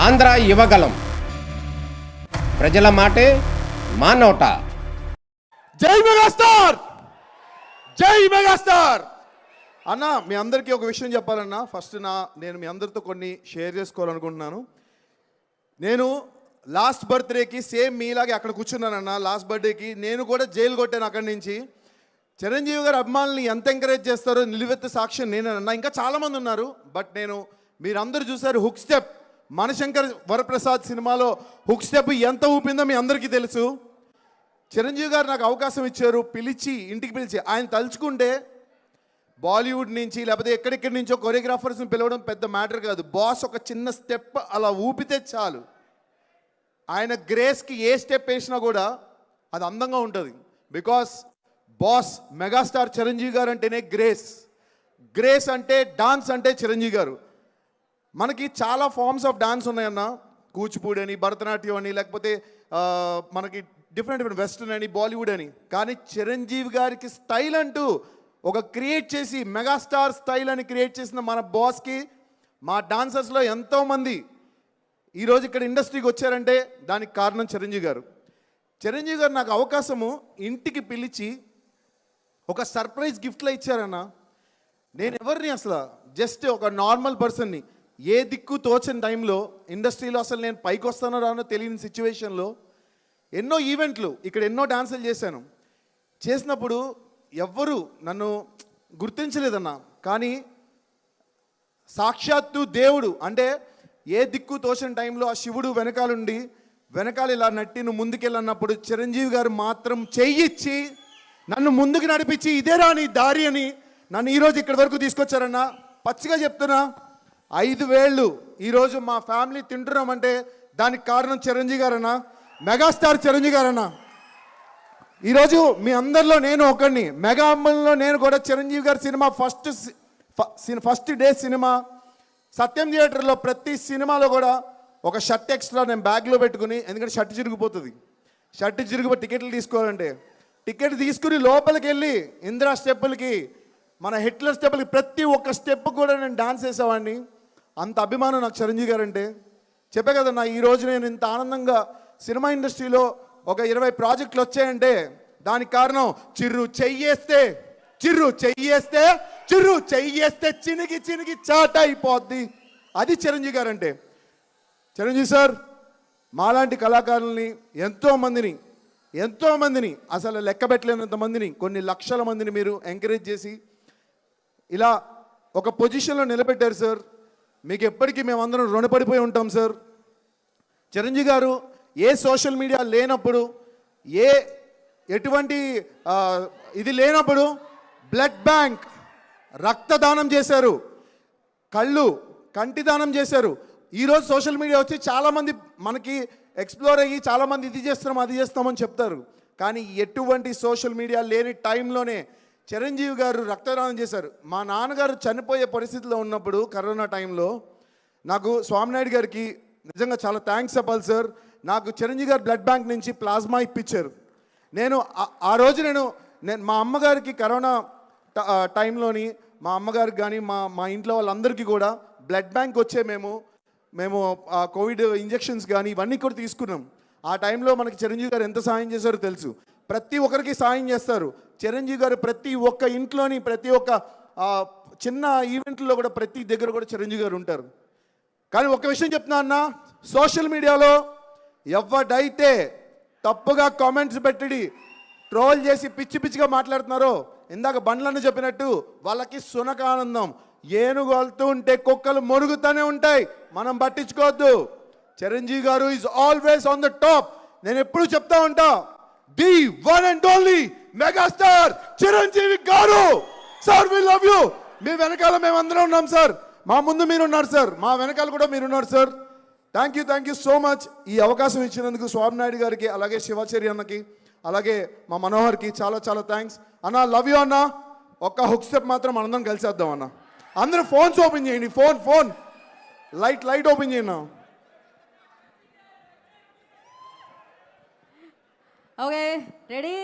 ఆంధ్ర యువగలం. ప్రజల మాటే మా నోట. జై మెగాస్టార్, జై మెగాస్టార్. అన్న, మీ అందరికీ ఒక విషయం చెప్పాలన్నా. ఫస్ట్ నేను మీ అందరితో కొన్ని షేర్ చేసుకోవాలనుకుంటున్నాను. నేను లాస్ట్ బర్త్డేకి సేమ్ మీలాగే అక్కడ కూర్చున్నానన్న. లాస్ట్ బర్త్డేకి నేను కూడా జైలు కొట్టాను అక్కడి నుంచి. చిరంజీవి గారు అభిమానుల్ని ఎంత ఎంకరేజ్ చేస్తారో నిలువెత్తు సాక్ష్యం నేనన్నా. ఇంకా చాలామంది ఉన్నారు, బట్ మీరందరూ చూసారు హుక్ స్టెప్. మనశంకర్ వరప్రసాద్ సినిమాలో హుక్ స్టెప్ ఎంత ఊపిందో మీ అందరికీ తెలుసు. చిరంజీవి గారు నాకు అవకాశం ఇచ్చారు, ఇంటికి పిలిచి. ఆయన తలుచుకుంటే బాలీవుడ్ నుంచి లేకపోతే ఎక్కడెక్కడి నుంచో కొరియోగ్రాఫర్స్ని పిలవడం పెద్ద మ్యాటర్ కాదు. బాస్ ఒక చిన్న స్టెప్ అలా ఊపితే చాలు. ఆయన గ్రేస్కి ఏ స్టెప్ వేసినా కూడా అది అందంగా ఉంటుంది. బికాస్ బాస్ మెగాస్టార్ చిరంజీవి గారు అంటేనే గ్రేస్ అంటే డాన్స్ అంటే చిరంజీవి గారు. మనకి చాలా ఫార్మ్స్ ఆఫ్ డాన్స్ ఉన్నాయన్న. కూచిపూడి అని, భరతనాట్యం అని, లేకపోతే మనకి డిఫరెంట్ వెస్టర్న్ అని, బాలీవుడ్ అని. కానీ చిరంజీవి గారికి స్టైల్ అంటూ ఒక క్రియేట్ చేసి, మెగాస్టార్ స్టైల్ అని క్రియేట్ చేసిన మన బాస్కి మా డాన్సర్స్లో ఎంతోమంది ఈరోజు ఇక్కడ ఇండస్ట్రీకి వచ్చారంటే దానికి కారణం చిరంజీవి గారు. చిరంజీవి గారు నాకు అవకాశము ఇంటికి పిలిచి ఒక సర్ప్రైజ్ గిఫ్ట్లో ఇచ్చారన్న. నేను ఎవరిని అసలు జస్ట్ ఒక నార్మల్ పర్సన్ని, ఏ దిక్కు తోచని టైంలో, ఇండస్ట్రీలో అసలు నేను పైకి వస్తానో రానో తెలియని సిచ్యువేషన్లో ఎన్నో ఈవెంట్లు, ఇక్కడ ఎన్నో డాన్సులు చేసినప్పుడు ఎవ్వరూ నన్ను గుర్తించలేదన్న. కానీ సాక్షాత్తు దేవుడు, అంటే ఏ దిక్కు తోచని టైంలో ఆ శివుడు వెనకాల ఇలా నట్టి నువ్వు ముందుకెళ్ళన్నప్పుడు చిరంజీవి గారు మాత్రం చెయ్యిచ్చి నన్ను ముందుకు నడిపించి ఇదేరా నీ దారి అని నన్ను ఈరోజు ఇక్కడి వరకు తీసుకొచ్చారన్న. పచ్చిగా చెప్తున్నా, 5 వేళ్ళు ఈరోజు మా ఫ్యామిలీ తింటున్నామంటే దానికి కారణం చిరంజీవి గారన్నా, మెగాస్టార్ చిరంజీవి గారన్నా. ఈరోజు మీ అందరిలో నేను ఒకడిని, మెగా అమ్మల్లో నేను కూడా. చిరంజీవి గారి సినిమా ఫస్ట్ డే సినిమా సత్యం థియేటర్లో ప్రతి సినిమాలో కూడా ఒక షర్ట్ ఎక్స్ట్రా నేను బ్యాగ్లో పెట్టుకుని, ఎందుకంటే షర్ట్ చిరిగిపోతుంది. టికెట్లు తీసుకోవాలంటే టికెట్ తీసుకుని లోపలికి వెళ్ళి ఇందిరా స్టెప్పులకి, మన హిట్లర్ స్టెప్పులకి, ప్రతి ఒక్క స్టెప్ కూడా నేను డాన్స్ చేసేవాడిని. అంత అభిమానం నాకు చిరంజీవి గారు అంటే. చెప్పే కదన్నా, ఈరోజు నేను ఇంత ఆనందంగా సినిమా ఇండస్ట్రీలో ఒక 20 ప్రాజెక్టులు వచ్చాయంటే దానికి కారణం చిర్రు చెయ్యేస్తే చినిగి చాట అయిపోద్ది. అది చిరంజీవి గారు అంటే. చిరంజీవి సార్ మాలాంటి కళాకారుల్ని ఎంతోమందిని అసలు లెక్క పెట్టలేనంత మందిని, కొన్ని లక్షల మందిని మీరు ఎంకరేజ్ చేసి ఇలా ఒక పొజిషన్లో నిలబెట్టారు సార్. మీకు ఎప్పటికీ మేమందరం రుణపడిపోయి ఉంటాం సార్. చిరంజీవి గారు ఏ సోషల్ మీడియా లేనప్పుడు, ఎటువంటి ఇది లేనప్పుడు బ్లడ్ బ్యాంక్ రక్తదానం చేశారు, కంటి దానం చేశారు. ఈరోజు సోషల్ మీడియా వచ్చి చాలామంది మనకి ఎక్స్ప్లోర్ అయ్యి చాలామంది ఇది చేస్తున్నాం అది చేస్తామని చెప్తారు. కానీ ఎటువంటి సోషల్ మీడియా లేని టైంలోనే చిరంజీవి గారు రక్తదానం చేశారు. మా నాన్నగారు చనిపోయే పరిస్థితిలో ఉన్నప్పుడు కరోనా టైంలో నాకు స్వామినాయుడు గారికి నిజంగా చాలా థ్యాంక్స్ చెప్పాలి సార్. నాకు చిరంజీవి గారు బ్లడ్ బ్యాంక్ నుంచి ప్లాస్మా ఇప్పించారు. నేను ఆ రోజు మా అమ్మగారికి కరోనా టైంలోని మా అమ్మగారికి కానీ మా ఇంట్లో వాళ్ళందరికీ కూడా బ్లడ్ బ్యాంక్ వచ్చే మేము కోవిడ్ ఇంజెక్షన్స్ కానీ ఇవన్నీ కూడా తీసుకున్నాం. ఆ టైంలో మనకి చిరంజీవి గారు ఎంత సాయం చేశారో తెలుసు. ప్రతి ఒక్కరికి సాయం చేస్తారు చిరంజీవి గారు. ప్రతి ఒక్క ఇంట్లోని, ప్రతి ఒక్క చిన్న ఈవెంట్లో కూడా, ప్రతి దగ్గర కూడా చిరంజీవి గారు ఉంటారు. కానీ ఒక విషయం చెప్తున్నా అన్న, సోషల్ మీడియాలో ఎవడైతే తప్పుగా కామెంట్స్ పెట్టి ట్రోల్ చేసి పిచ్చిగా మాట్లాడుతున్నారో, ఇందాక బండ్లను చెప్పినట్టు వాళ్ళకి సునకానందం. ఏనుగు వెళ్తూ ఉంటే కుక్కలు మొరుగుతూనే ఉంటాయి, మనం పట్టించుకోవద్దు. Chiranjeevi garu is always on the top. నేను ఎప్పుడు చెప్తా ఉంటా, the one and only megastar Chiranjeevi garu. Sir we love you. మీ వెనకాల మేమందరం ఉన్నాం సార్. మా ముందు మీరున్నారు సార్, మా వెనకాల కూడా మీరున్నారు sir. Thank you so much. ఈ అవకాశం ఇచ్చినందుకు స్వామినాయుడు గారికి, అలాగే శివాచారి అన్నకి, అలాగే మా మనోహర్కి చాలా థ్యాంక్స్ అన్న. లవ్ యూ అన్న. ఒక్క హుక్ స్టెప్ మాత్రం మనందరం కలిసేద్దాం అన్న. అందరూ ఫోన్స్ ఓపెన్ చేయండి. ఫోన్ లైట్ ఓపెన్ చేయండి. Okay, ready.